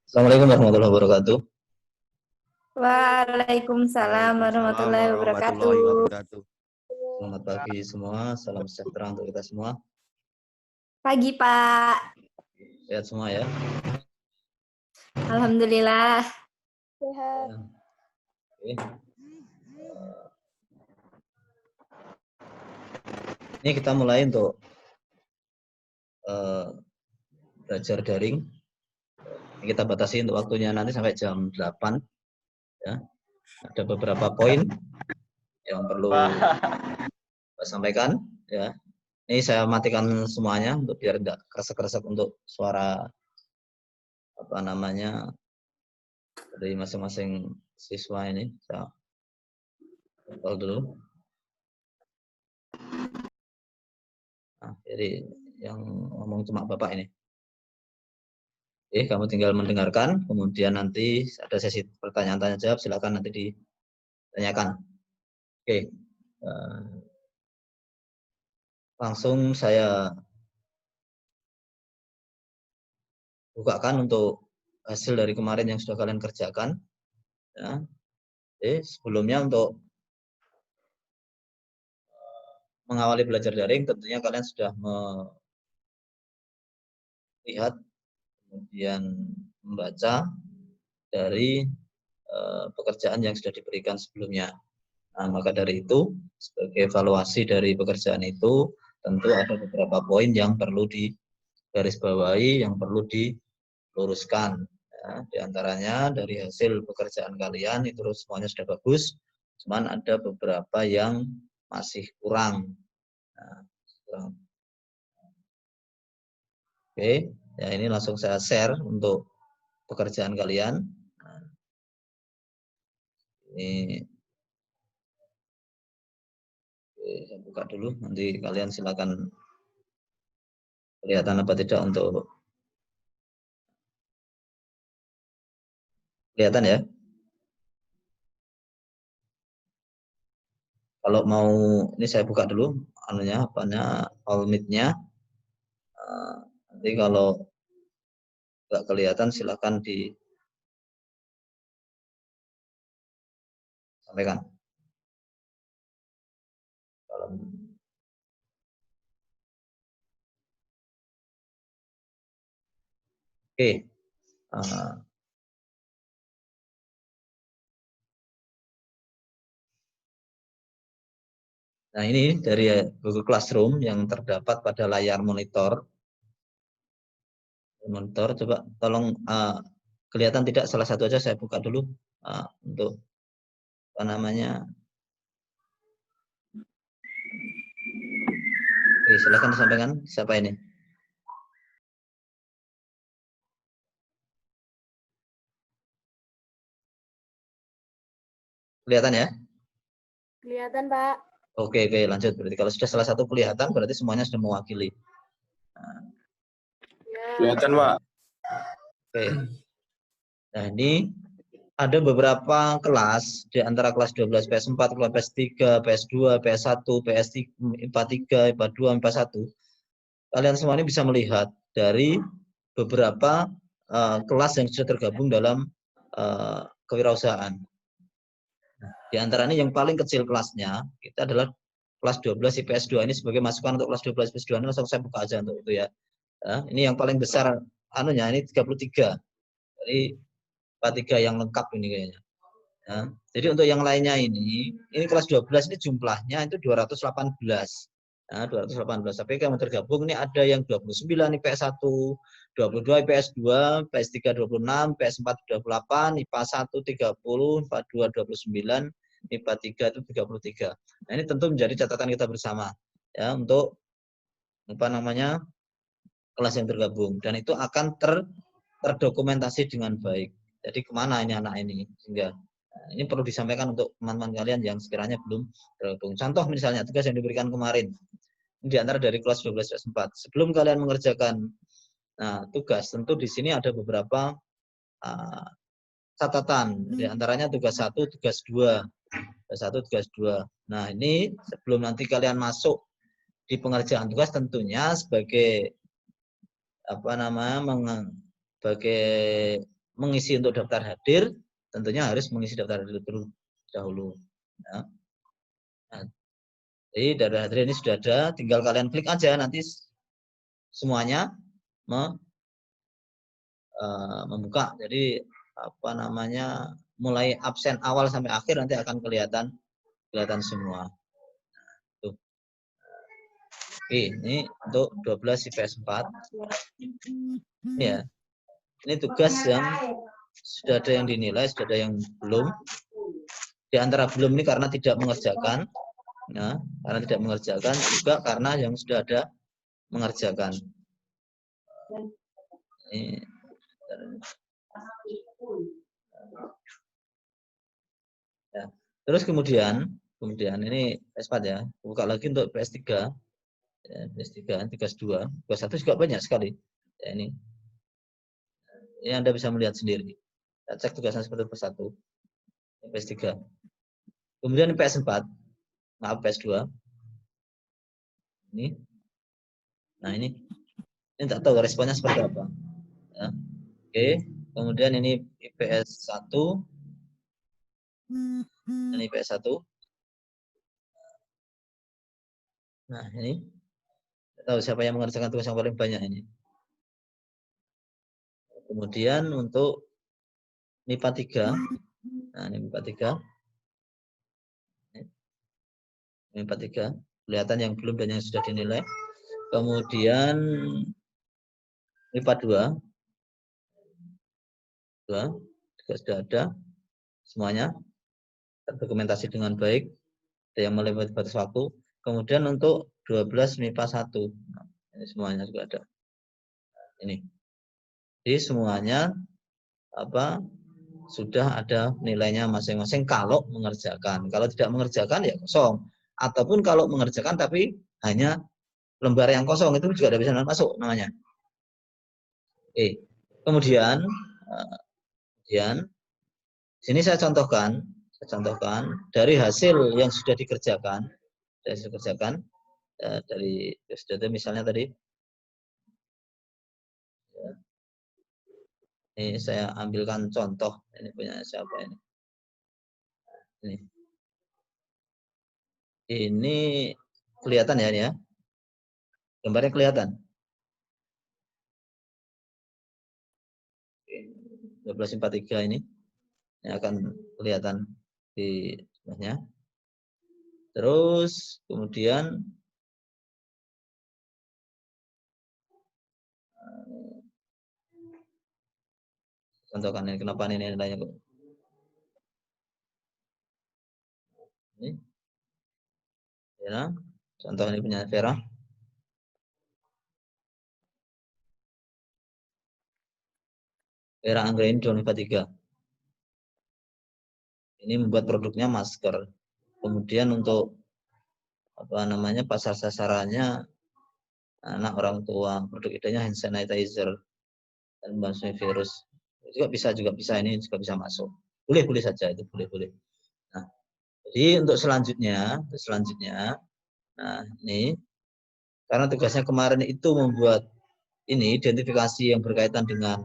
Assalamualaikum warahmatullahi wabarakatuh. Waalaikumsalam warahmatullahi wabarakatuh. Selamat pagi semua, salam sejahtera untuk kita semua. Pagi, Pak. Sehat semua ya. Alhamdulillah. Sehat. Oke. Ini kita mulai untuk belajar daring. Kita batasi untuk waktunya nanti sampai jam 8. Ya. Ada beberapa poin yang perlu saya sampaikan. Ya. Ini saya matikan semuanya untuk biar tidak kresek-kresek untuk suara dari masing-masing siswa ini. Saya call dulu. Nah, jadi yang ngomong cuma Bapak ini. Oke, kamu tinggal mendengarkan, kemudian nanti ada sesi pertanyaan tanya jawab, silakan nanti ditanyakan. Oke, langsung saya bukakan untuk hasil dari kemarin yang sudah kalian kerjakan. Ya. Oke, sebelumnya untuk mengawali belajar daring, tentunya kalian sudah melihat, kemudian membaca dari pekerjaan yang sudah diberikan sebelumnya. Nah, maka dari itu, sebagai evaluasi dari pekerjaan itu, tentu ada beberapa poin yang perlu digarisbawahi, yang perlu diluruskan. Ya, di antaranya dari hasil pekerjaan kalian itu semuanya sudah bagus, cuman ada beberapa yang masih kurang. Nah, oke, ya ini langsung saya share untuk pekerjaan kalian. Nah, ini saya buka dulu, nanti kalian silakan kelihatan apa tidak untuk kelihatan ya. Kalau mau ini saya buka dulu all meet-nya. Nanti kalau nggak kelihatan silakan disampaikan. Oke. Nah, ini dari Google Classroom yang terdapat pada layar monitor. Coba tolong kelihatan tidak, salah satu aja saya buka dulu untuk Oke, silakan disampaikan siapa ini. Kelihatan ya? Kelihatan, Pak. Oke, lanjut. Berarti kalau sudah salah satu kelihatan, berarti semuanya sudah mewakili. Kelihatan, Pak. Oke. Nah, ini ada beberapa kelas, di antara kelas 12 PS4, kelas PS3, PS2, PS1, PS3, IPA 3, IPA 2, IPA 1. Kalian semua ini bisa melihat dari beberapa kelas yang sudah tergabung dalam kewirausahaan. Nah, di antaranya yang paling kecil kelasnya, kita adalah kelas 12 IPS 2. Ini sebagai masukan untuk kelas 12 IPS 2, ini langsung saya buka aja untuk itu ya. Ini yang paling besar, ini 33. Jadi 43 yang lengkap ini kayaknya. Ya. Jadi untuk yang lainnya ini kelas 12 ini jumlahnya itu 218. Nah, 218. Tapi yang tergabung ini ada yang 29 IPS 1, 22 IPS 2, PS3 26, PS4 28, IPA 1 30, IPA 2 29, IPA 3 itu 33. Nah, ini tentu menjadi catatan kita bersama ya untuk kelas yang tergabung, dan itu akan terdokumentasi dengan baik. Jadi kemana ini anak ini, sehingga ini perlu disampaikan untuk teman-teman kalian yang sekiranya belum tergabung. Contoh misalnya tugas yang diberikan kemarin, di antara dari kelas 12 PS4. Sebelum kalian mengerjakan tugas, tentu di sini ada beberapa catatan. Di antaranya tugas 1, tugas 2. tugas 1, tugas 2. Nah, ini sebelum nanti kalian masuk di pengerjaan tugas tentunya sebagai sebagai mengisi untuk daftar hadir, tentunya harus mengisi daftar hadir dahulu. Ya. Nah, jadi daftar hadir ini sudah ada, tinggal kalian klik aja nanti semuanya membuka. Jadi mulai absen awal sampai akhir nanti akan kelihatan semua. Tuh. Oke, ini untuk 12 IPS 4. Ya. Ini tugas yang sudah ada yang dinilai, sudah ada yang belum. Di antara belum ini karena tidak mengerjakan. Ya, karena tidak mengerjakan, juga karena yang sudah ada mengerjakan. Ini. Ya. Terus kemudian ini PS4 ya, buka lagi untuk PS3. Ya, PS3, tugas 2, tugas 1 juga banyak sekali. Ya, ini Anda bisa melihat sendiri. Kita cek tugasnya seperti PS1. PS3. Kemudian PS4, maaf PS2. Ini. Nah, ini tak tahu responnya seperti apa. Ya. Oke, kemudian ini IPS 1. Ini IPS 1. Nah, ini tahu siapa yang mengerjakan tugas yang paling banyak ini. Kemudian untuk MIPA 3. Nah, ini MIPA 3. MIPA 3. Kelihatan yang belum dan yang sudah dinilai. Kemudian MIPA 2. Juga sudah ada semuanya. Terdokumentasi dengan baik. Ada yang melewati batas waktu. Kemudian untuk 12 MIPA 1. Nah, ini semuanya juga ada. Ini. Jadi semuanya sudah ada nilainya masing-masing kalau mengerjakan. Kalau tidak mengerjakan ya kosong. Ataupun kalau mengerjakan tapi hanya lembar yang kosong itu juga tidak bisa masuk namanya. Kemudian sini saya contohkan dari hasil yang sudah dikerjakan, dari misalnya tadi. Ini saya ambilkan contoh. Ini punya siapa ini? Ini kelihatan ya, ini ya. Gambarnya kelihatan. 1243 ini akan kelihatan di sebelahnya. Terus kemudian contohkan ini kenapa ini nilainya kok. Ini. Ya, contoh ini punya Vera. Vera Anggrain John 3. Ini membuat produknya masker. Kemudian untuk pasar sasarannya anak, orang tua, produk idenya hand sanitizer dan bahan virus. Juga bisa ini juga bisa masuk. Boleh saja itu boleh. Nah, jadi untuk selanjutnya, nah ini karena tugasnya kemarin itu membuat ini identifikasi yang berkaitan dengan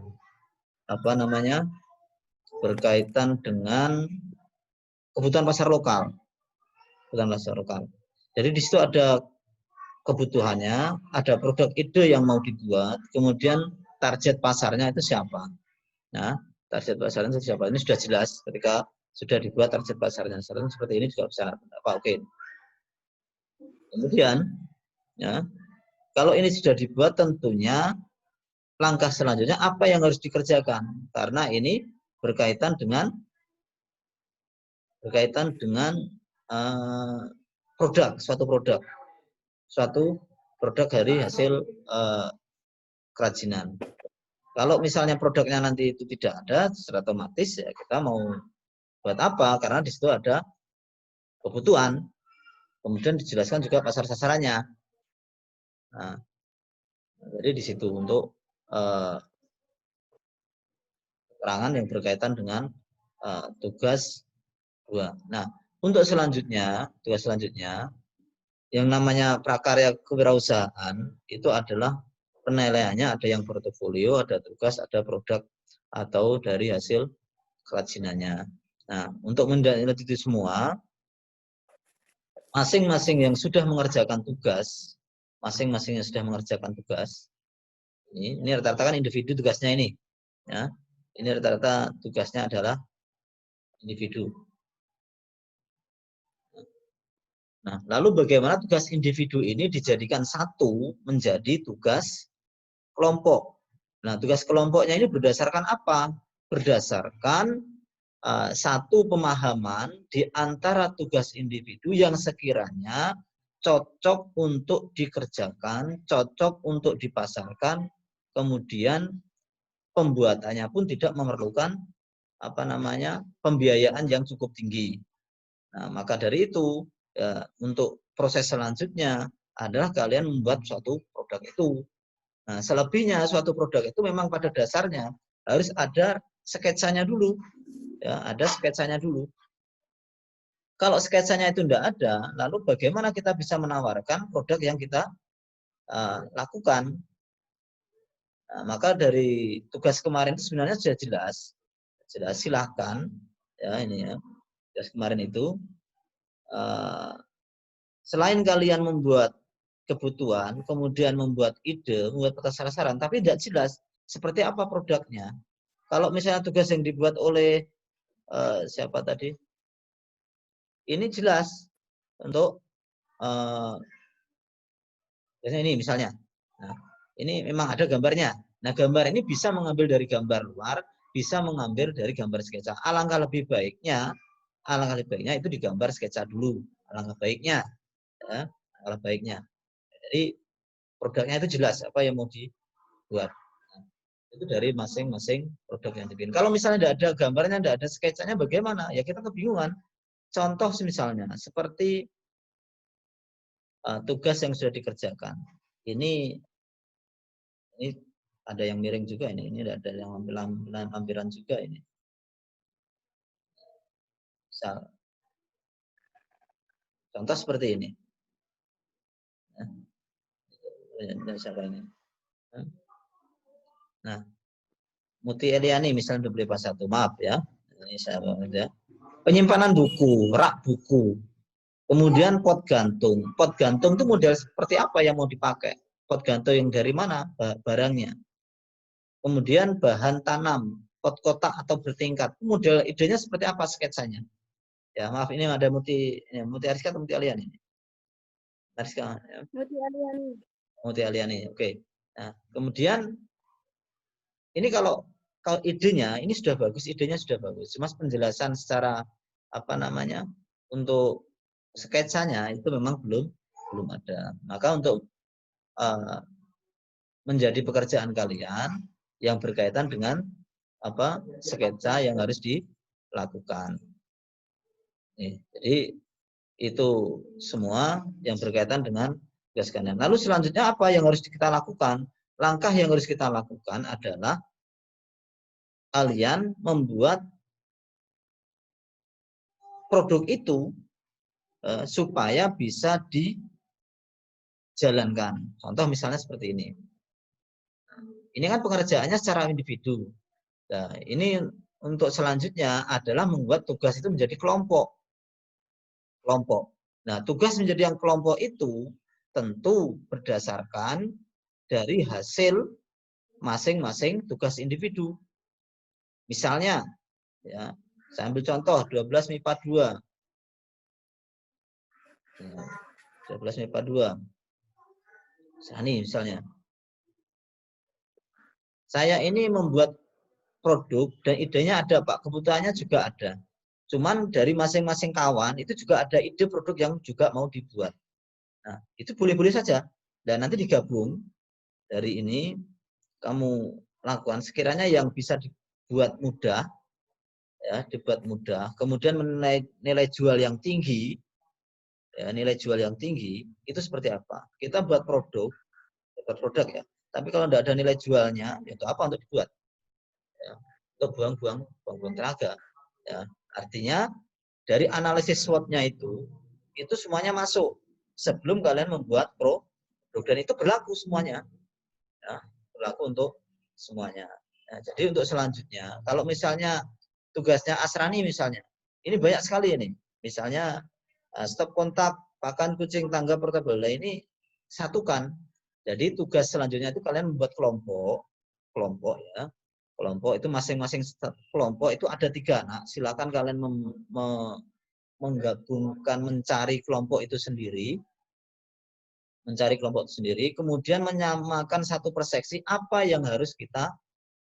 berkaitan dengan kebutuhan pasar lokal. Jadi di situ ada kebutuhannya, ada produk ide yang mau dibuat, kemudian target pasarnya itu siapa. Nah, target pasarnya itu siapa? Ini sudah jelas ketika sudah dibuat target pasarnya. Seperti ini juga bisa oke. Kemudian, ya, kalau ini sudah dibuat tentunya langkah selanjutnya apa yang harus dikerjakan? Karena ini berkaitan dengan suatu produk dari hasil kerajinan. Kalau misalnya produknya nanti itu tidak ada, secara otomatis ya kita mau buat apa? Karena di situ ada kebutuhan. Kemudian dijelaskan juga pasar sasarannya. Nah, jadi di situ untuk keterangan yang berkaitan dengan tugas 2. Nah, Untuk selanjutnya, tugas selanjutnya, yang namanya prakarya kewirausahaan itu adalah penilaiannya ada yang portofolio, ada tugas, ada produk atau dari hasil kerajinannya. Nah, untuk menilai itu semua, masing-masing yang sudah mengerjakan tugas, ini rata-rata kan individu tugasnya ini, ya. Ini rata-rata tugasnya adalah individu. Nah, lalu bagaimana tugas individu ini dijadikan satu menjadi tugas kelompok. Nah, tugas kelompoknya ini berdasarkan apa? Berdasarkan satu pemahaman di antara tugas individu yang sekiranya cocok untuk dikerjakan, cocok untuk dipasarkan, kemudian pembuatannya pun tidak memerlukan pembiayaan yang cukup tinggi. Nah, maka dari itu ya, untuk proses selanjutnya adalah kalian membuat suatu produk itu. Nah, selebihnya suatu produk itu memang pada dasarnya harus ada sketsanya dulu. Ya, ada sketsanya dulu. Kalau sketsanya itu tidak ada, lalu bagaimana kita bisa menawarkan produk yang kita lakukan? Nah, maka dari tugas kemarin itu sebenarnya sudah jelas. Silahkan ya ini ya. Tugas kemarin itu selain kalian membuat kebutuhan, kemudian membuat ide, membuat peta sasaran, tapi tidak jelas seperti apa produknya. Kalau misalnya tugas yang dibuat oleh siapa tadi, ini jelas untuk biasanya ini misalnya. Nah, ini memang ada gambarnya. Nah, gambar ini bisa mengambil dari gambar luar, bisa mengambil dari gambar sketsa. Alangkah lebih baiknya itu digambar sketsa dulu. Alangkah baiknya, ya, alangkah baiknya. Jadi produknya itu jelas apa yang mau dibuat. Nah, itu dari masing-masing produk yang dibikin. Kalau misalnya tidak ada gambarnya, tidak ada sketsanya, bagaimana? Ya kita kebingungan. Contoh misalnya seperti tugas yang sudah dikerjakan. Ini ada yang miring juga ini ada yang lampiran juga ini. Misal, contoh seperti ini. Siapa ini? Nah, Muti Eliani misalnya udah beli pas satu, maaf ya. Ini saya ya. Penyimpanan buku, rak buku. Kemudian pot gantung. Pot gantung itu model seperti apa yang mau dipakai? Pot gantung yang dari mana barangnya? Kemudian bahan tanam, pot kotak atau bertingkat. Model idenya seperti apa sketsanya? Ya, maaf ini ada Muti Ariska atau Muti Aliani? Ariska. Ya. Muti Aliani. Oke. Nah, kemudian ini kalau idenya ini sudah bagus, idenya sudah bagus. Cuma penjelasan secara untuk sketsanya itu memang belum ada. Maka untuk menjadi pekerjaan kalian yang berkaitan dengan sketsa yang harus dilakukan. Jadi itu semua yang berkaitan dengan tugas kalian. Lalu selanjutnya apa yang harus kita lakukan? Langkah yang harus kita lakukan adalah kalian membuat produk itu supaya bisa dijalankan. Contoh misalnya seperti ini. Ini kan pengerjaannya secara individu. Nah, ini untuk selanjutnya adalah membuat tugas itu menjadi kelompok. Nah, tugas menjadi yang kelompok itu tentu berdasarkan dari hasil masing-masing tugas individu. Misalnya, ya, saya ambil contoh 12 MIPA 2. 12 MIPA 2. Ini misalnya. Saya ini membuat produk dan idenya ada, Pak. Kebutuhannya juga ada. Cuman dari masing-masing kawan itu juga ada ide produk yang juga mau dibuat. Nah, itu boleh-boleh saja. Dan nanti digabung dari ini kamu lakukan sekiranya yang bisa dibuat mudah, ya, dibuat mudah. Kemudian nilai jual yang tinggi, ya, nilai jual yang tinggi itu seperti apa? Kita buat produk ya. Tapi kalau tidak ada nilai jualnya, itu apa untuk dibuat? Ya, untuk buang-buang tenaga. Ya, artinya dari analisis SWOT-nya itu semuanya masuk sebelum kalian membuat produk, dan itu berlaku semuanya. Ya, berlaku untuk semuanya. Nah, jadi untuk selanjutnya, kalau misalnya tugasnya Asrani misalnya, ini banyak sekali ini. Misalnya stop kontak, pakan kucing, tangga portable. Nah, ini satukan. Jadi tugas selanjutnya itu kalian membuat kelompok ya. Kelompok itu masing-masing kelompok itu ada 3. Nah, silakan kalian menggabungkan, mencari kelompok itu sendiri. Kemudian menyamakan satu persepsi apa yang harus kita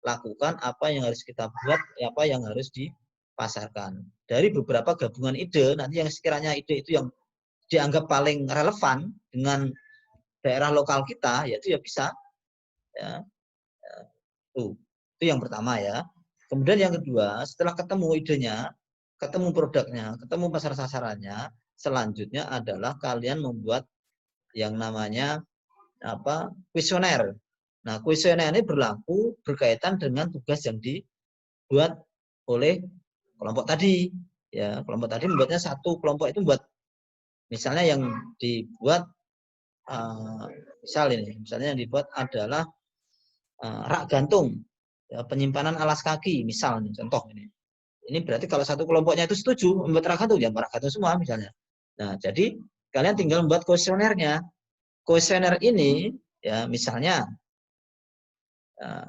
lakukan, apa yang harus kita buat, apa yang harus dipasarkan. Dari beberapa gabungan ide, nanti yang sekiranya ide itu yang dianggap paling relevan dengan daerah lokal kita, yaitu ya bisa. Ya. Itu yang pertama ya. Kemudian yang kedua, setelah ketemu idenya, ketemu produknya, ketemu pasar sasarannya, selanjutnya adalah kalian membuat yang namanya kuesioner. Nah, kuesioner ini berkaitan dengan tugas yang dibuat oleh kelompok tadi. Ya, kelompok tadi membuatnya satu kelompok itu buat, misalnya yang dibuat misalnya yang dibuat adalah rak gantung, ya, penyimpanan alas kaki, misalnya contoh ini. Ini berarti kalau satu kelompoknya itu setuju membuat rak gantung, ya rak gantung semua misalnya. Nah, jadi kalian tinggal membuat kuesionernya. Kuesioner ini ya misalnya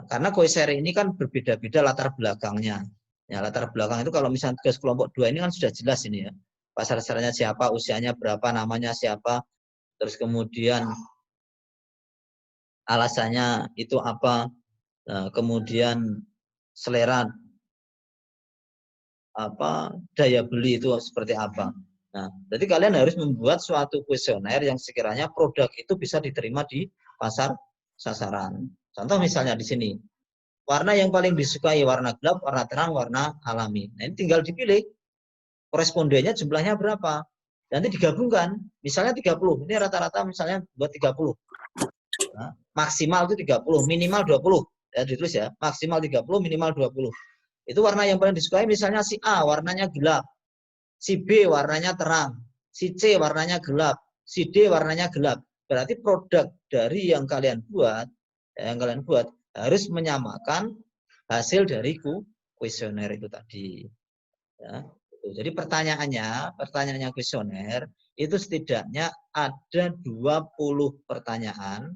karena kuesioner ini kan berbeda-beda latar belakangnya. Ya, latar belakang itu kalau misalnya tugas kelompok 2 ini kan sudah jelas ini ya. Pasar sasarannya siapa, usianya berapa, namanya siapa, terus kemudian alasannya itu apa, kemudian selera daya beli itu seperti apa. Nah, berarti kalian harus membuat suatu kuesioner yang sekiranya produk itu bisa diterima di pasar sasaran. Contoh misalnya di sini, warna yang paling disukai warna gelap, warna terang, warna alami. Nah, ini tinggal dipilih korespondennya jumlahnya berapa. Nanti digabungkan, misalnya 30. Ini rata-rata misalnya buat 30. Nah, maksimal itu 30, minimal 20. Ya, ditulis ya, maksimal 30, minimal 20. Itu warna yang paling disukai misalnya si A warnanya gelap, si B warnanya terang, si C warnanya gelap, si D warnanya gelap. Berarti produk dari yang kalian buat harus menyamakan hasil dari kuesioner itu tadi. Ya. Jadi pertanyaannya kuesioner itu setidaknya ada 20 pertanyaan,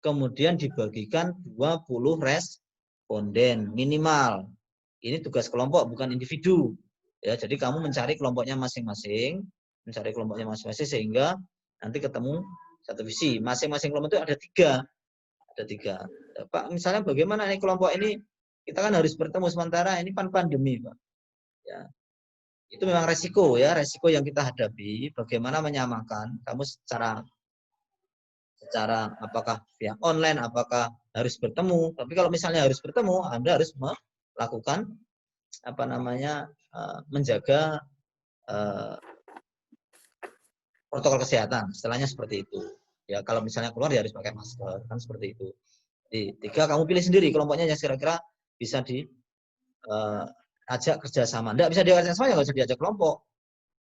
kemudian dibagikan 20 responden minimal. Ini tugas kelompok bukan individu. Ya, jadi kamu mencari kelompoknya masing-masing, sehingga nanti ketemu satu visi. Masing-masing kelompok itu ada 3. Pak, misalnya bagaimana nih kelompok ini? Kita kan harus bertemu, sementara ini pandemi, Pak. Ya. Itu memang resiko yang kita hadapi. Bagaimana menyamakan kamu secara apakah via online, apakah harus bertemu. Tapi kalau misalnya harus bertemu, Anda harus melakukan menjaga protokol kesehatan. Istilahnya seperti itu. Ya, kalau misalnya keluar ya harus pakai masker, kan seperti itu. Jadi 3 kamu pilih sendiri kelompoknya yang kira-kira bisa diajak kerjasama. Tidak bisa diajak kerjasama, ya nggak usah diajak kelompok.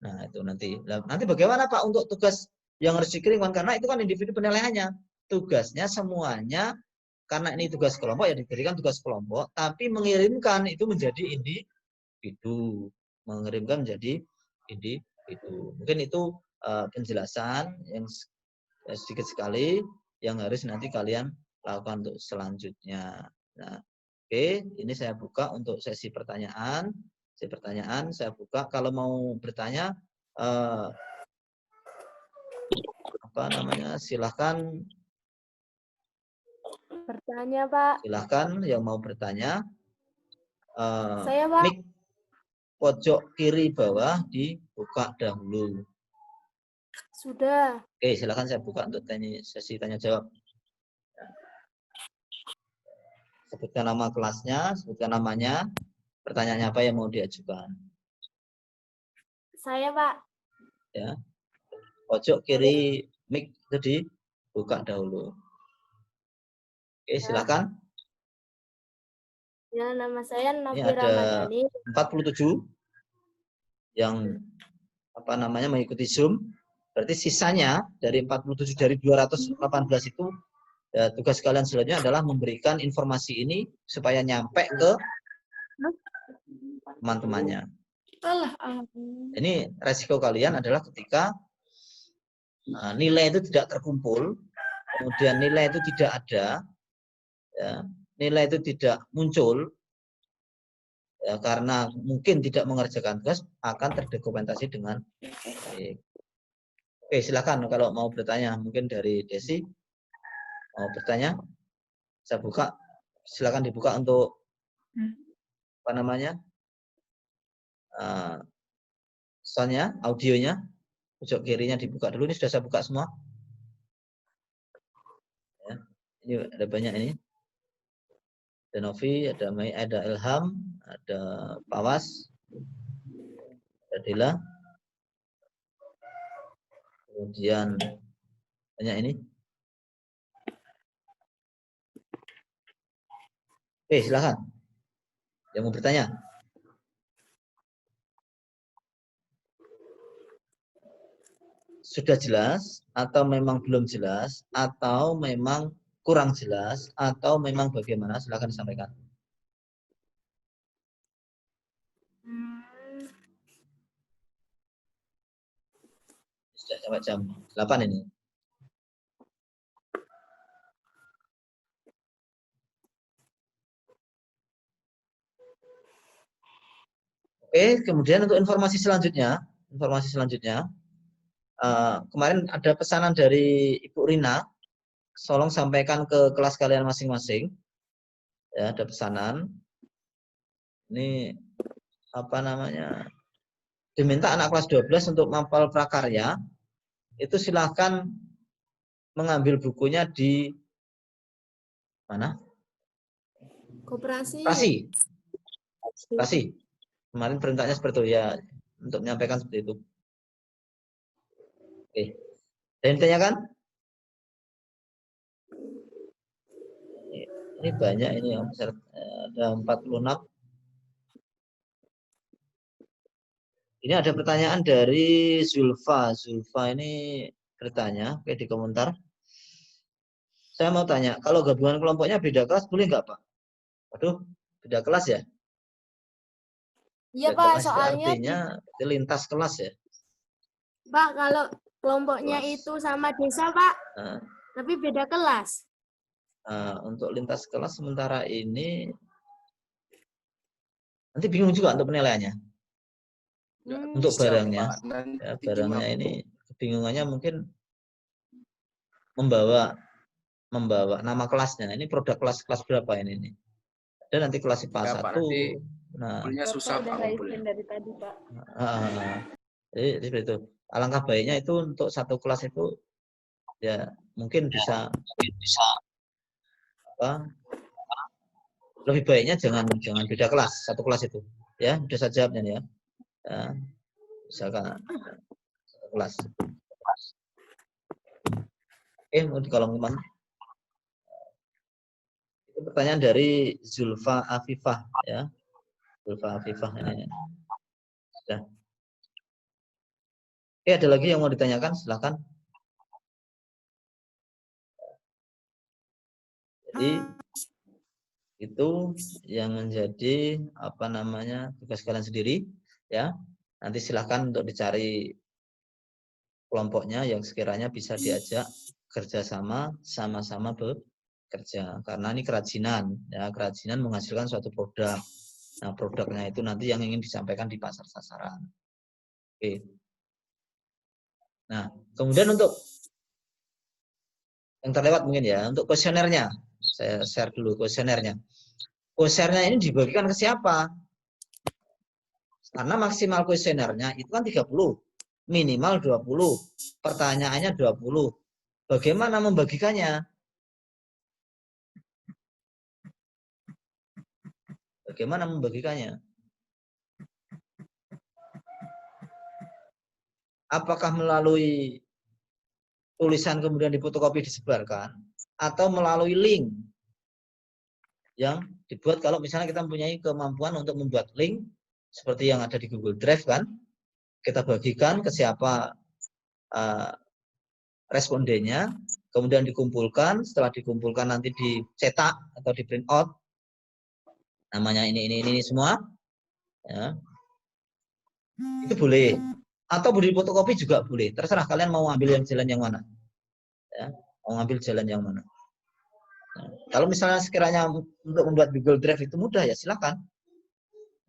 Nah, itu nanti bagaimana Pak untuk tugas yang harus dikirimkan, karena itu kan individu penilaiannya. Tugasnya semuanya, karena ini tugas kelompok ya diberikan tugas kelompok, tapi mengirimkan itu menjadi individu. Mungkin itu penjelasan yang sedikit sekali yang harus nanti kalian lakukan untuk selanjutnya. Nah, oke, ini saya buka untuk sesi pertanyaan. Saya buka. Kalau mau bertanya, silahkan. Bertanya, Pak. Silahkan yang mau bertanya. Saya, Pak. Mic pojok kiri bawah dibuka dahulu. Sudah. Oke, silahkan saya buka untuk sesi tanya jawab. Sebutkan nama kelasnya, sebutkan namanya, pertanyaannya apa yang mau diajukan. Saya, Pak. Ya, pojok kiri mic itu dibuka dahulu. Oke, silakan. Ya, nama saya Ini Novi ada Ramadhani. 47 yang mengikuti Zoom. Berarti sisanya dari 47 dari 218 itu ya, tugas kalian selanjutnya adalah memberikan informasi ini supaya nyampe ke teman-temannya. Ini resiko kalian adalah ketika nilai itu tidak terkumpul, kemudian nilai itu tidak ada, ya, nilai itu tidak muncul, ya, karena mungkin tidak mengerjakan tugas, akan terdokumentasi dengan baik. Oke, silakan kalau mau bertanya, mungkin dari Desi mau bertanya, saya buka, silakan dibuka untuk soundnya, audionya, pojok kirinya dibuka dulu. Ini sudah saya buka semua. Ya, ini ada banyak ini. Ada Novi, ada Mai, ada Ilham, ada Pawas, ada Dila, kemudian banyak ini. Oke, silakan. Yang mau bertanya? Sudah jelas, atau memang belum jelas, atau memang kurang jelas, atau memang bagaimana? Silakan disampaikan. Sudah sampai jam 8 ini. Oke, kemudian untuk informasi selanjutnya, kemarin ada pesanan dari Ibu Rina, tolong sampaikan ke kelas kalian masing-masing. Ya, ada pesanan. Ini diminta anak kelas 12 untuk mapel prakarya, itu silahkan mengambil bukunya di mana? Koperasi. Koperasi. Kemarin perintahnya seperti itu ya, untuk menyampaikan seperti itu. Oke. Dan ditanyakan? Ini banyak ini yang ada 46. Ini ada pertanyaan dari Zulfa. Zulfa ini bertanya, oke, di komentar. Saya mau tanya, kalau gabungan kelompoknya beda kelas boleh nggak, Pak? Waduh, beda kelas ya? Iya, Beda Pak, kelas itu soalnya artinya lintas kelas ya? Pak, kalau kelompoknya Kelas. itu sama desa, Pak, Nah, tapi beda kelas. untuk lintas kelas sementara ini nanti bingung juga untuk penilaiannya. Untuk barangnya, ya, barangnya ini kebingungannya mungkin membawa nama kelasnya. Ini produk kelas berapa ini? Dan nanti kelas IPA 1. Nah, susah udah izin dari tadi, Pak. Jadi seperti itu. Alangkah baiknya itu untuk satu kelas itu ya mungkin bisa lebih baiknya jangan beda kelas, satu kelas itu. Ya, sudah saja jawabnya ya. Ya, misalkan satu kelas. Oke, mau di kolom teman. Itu pertanyaan dari Zulfa Afifah ya. Zulfa Afifah ini. Sudah. Oke, ada lagi yang mau ditanyakan? Silakan. Jadi itu yang menjadi tugas kalian sendiri ya. Nanti silakan untuk dicari kelompoknya yang sekiranya bisa diajak kerjasama, sama-sama bekerja. Karena ini kerajinan, ya, kerajinan menghasilkan suatu produk. Nah, produknya itu nanti yang ingin disampaikan di pasar sasaran. Oke. Nah, kemudian untuk yang terlewat mungkin ya, untuk kuesionernya, saya share dulu kuesionernya. Kuesionernya ini dibagikan ke siapa? Karena maksimal kuesionernya itu kan 30, minimal 20, pertanyaannya 20. Bagaimana membagikannya? Bagaimana membagikannya? Apakah melalui tulisan kemudian difotokopi disebarkan, atau melalui link yang dibuat kalau misalnya kita mempunyai kemampuan untuk membuat link seperti yang ada di Google Drive kan. Kita bagikan ke siapa respondennya, kemudian dikumpulkan, setelah dikumpulkan nanti dicetak atau di print out. Namanya ini semua. Ya. Itu boleh. Atau boleh fotokopi juga boleh. Terserah kalian mau ambil jalan yang mana. Ya, mau ambil jalan yang mana. Nah, kalau misalnya sekiranya untuk membuat Google Drive itu mudah ya silakan.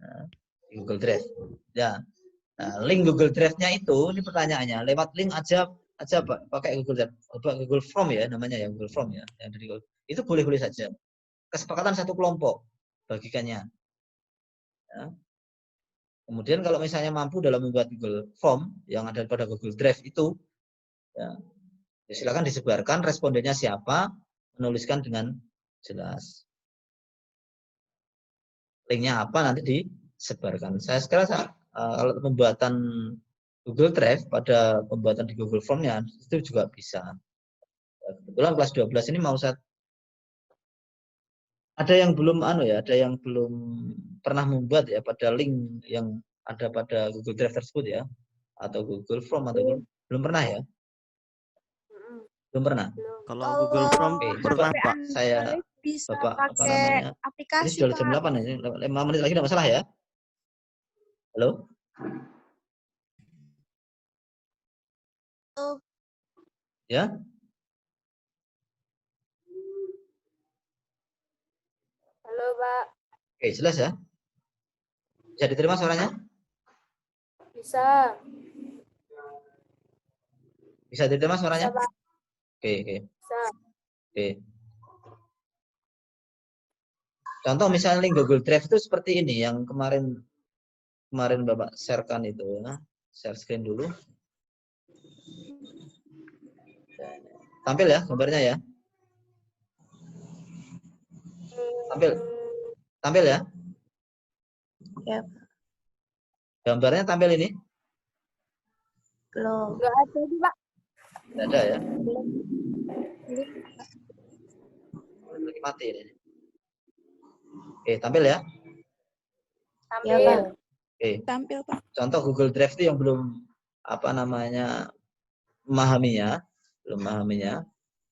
Nah, Google Drive. Ya. Nah, link Google Drive-nya itu ini pertanyaannya lewat link aja Pak, pakai Google Drive, Google Form ya namanya ya Google Form ya yang dari Google. Itu boleh-boleh saja. Kesepakatan satu kelompok bagikannya. Ya. Kemudian kalau misalnya mampu dalam membuat Google Form yang ada pada Google Drive itu, ya silakan disebarkan respondennya siapa, menuliskan dengan jelas. Linknya apa nanti disebarkan. Saya sekarang kalau pembuatan Google Drive pada pembuatan di Google Form-nya itu juga bisa. Kebetulan kelas 12 ini mau ada yang belum ada yang belum pernah membuat ya pada link yang ada pada Google Drive tersebut ya atau Google Form atau belum pernah ya? Belum pernah. Kalau Google Form pernah Pak. Saya bisa Bapak apa pakai namanya? Ini aplikasi sudah jam Pak. 8 ini 5 menit lagi tidak masalah ya? Halo? Ya? Halo, Pak. Oke, jelas ya? Bisa diterima suaranya? Bisa. Bisa diterima Bisa, suaranya? Pak. Oke. Bisa. Oke. Contoh misalnya link Google Drive itu seperti ini yang kemarin Bapak share-kan itu ya. Share screen dulu. Tampil ya gambarnya ya? Tampil ya? Ya. Gambarnya tampil ini? Belum. Nggak ada sih, Pak. Tidak ada ya? Lagi mati ini. Oke, tampil ya? Tampil. Ya, Pak. Oke. Tampil Pak. Contoh Google Drive itu yang belum memahaminya.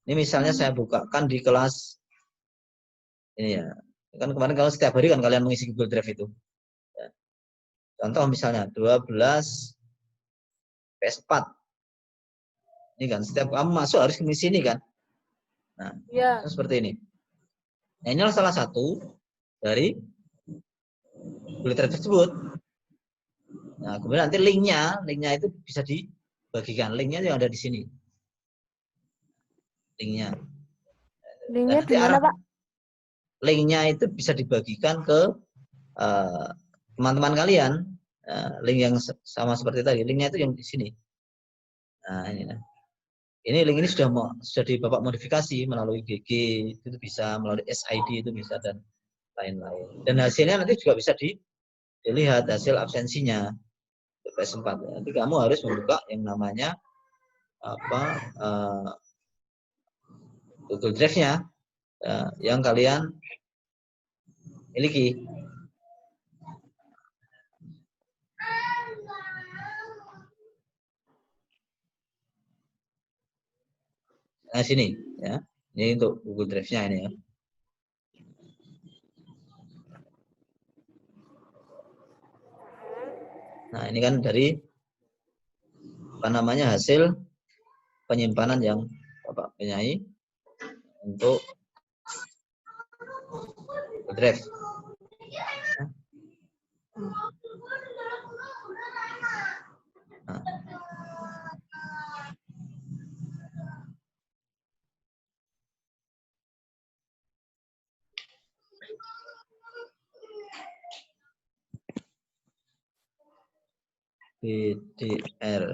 Ini misalnya saya bukakan di kelas ini ya. Kan kemarin kalau setiap hari kan kalian mengisi Google Drive itu. Ya. Contoh misalnya 12 PS4. Ini kan setiap kamu masuk harus mengisi ini kan. Nah, Ya. seperti ini. Nah, inilah salah satu dari Google Drive tersebut. Nah, kemudian nanti linknya itu bisa dibagikan. Linknya yang ada di sini. Linknya di mana, Pak? Linknya itu bisa dibagikan ke teman-teman kalian. Link yang sama seperti tadi. Linknya itu yang di sini. Nah, ini link ini sudah di Bapak modifikasi melalui GG itu bisa, melalui SID itu bisa dan lain-lain. Dan hasilnya nanti juga bisa dilihat hasil absensinya. PS4. Nanti kamu harus membuka yang namanya Google Drive-nya yang kalian miliki. Nah, sini ya. Ini untuk Google Drive-nya ini ya. Nah, ini kan dari hasil penyimpanan yang Bapak punyai untuk Google Drive. Nah. PDR.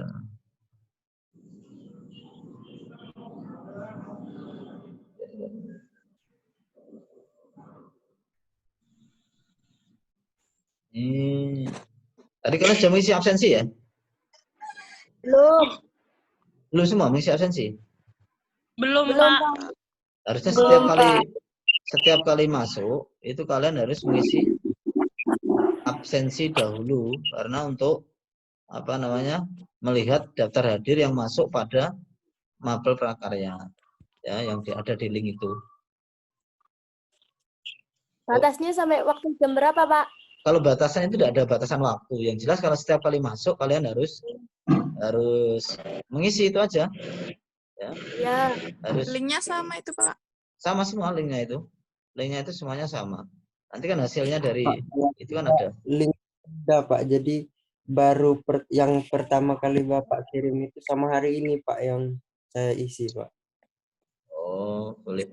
Tadi kalian sudah mengisi absensi ya? Belum. Belum semua mengisi absensi? Belum, Pak. Harusnya Belum, setiap kali masuk itu kalian harus mengisi absensi dahulu karena untuk apa namanya melihat daftar hadir yang masuk pada mapel prakarya ya yang ada di link itu. Batasnya sampai waktu jam berapa, Pak? Kalau batasan itu tidak ada batasan waktu. Yang jelas kalau setiap kali masuk kalian harus mengisi itu aja. Ya. Ya. Harus Linknya sama itu, Pak. sama semua linknya itu. Linknya itu semuanya sama. Nanti kan hasilnya dari itu kan ada. Link ada Pak. Jadi baru yang pertama kali Bapak kirim itu sama hari ini Pak yang saya isi Pak. Oh, boleh.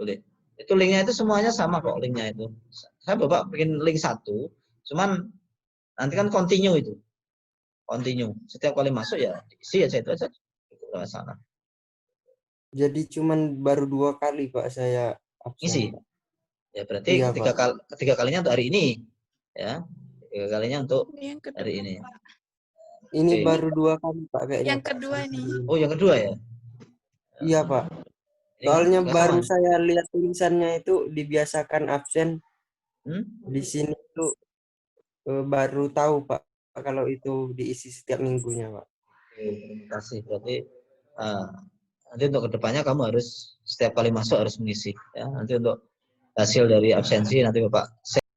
Itu linknya itu semuanya sama kok linknya itu. Saya Bapak bikin link satu, cuman nanti kan continue itu. Continue. Setiap kali masuk ya isi aja itu aja. Itu nggak salah. Jadi cuman baru 2 kali Pak saya Isi. absen. Pak. Ya berarti Iya, ketiga kalinya untuk hari ini. Ya. 3 kalinya untuk Yang kedua, hari ini. Pak. Ini Oke. baru 2 kali Pak kayaknya. Yang Pak. kedua ini. Oh, yang kedua ya? Iya Pak. Ini Soalnya nggak baru sama. saya lihat tulisannya itu dibiasakan absen. Hmm? Di sini tuh baru tahu Pak kalau itu diisi setiap minggunya Pak. Terima kasih. Berarti nanti untuk kedepannya kamu harus setiap kali masuk harus mengisi. Ya. Nanti untuk hasil dari absensi nanti Bapak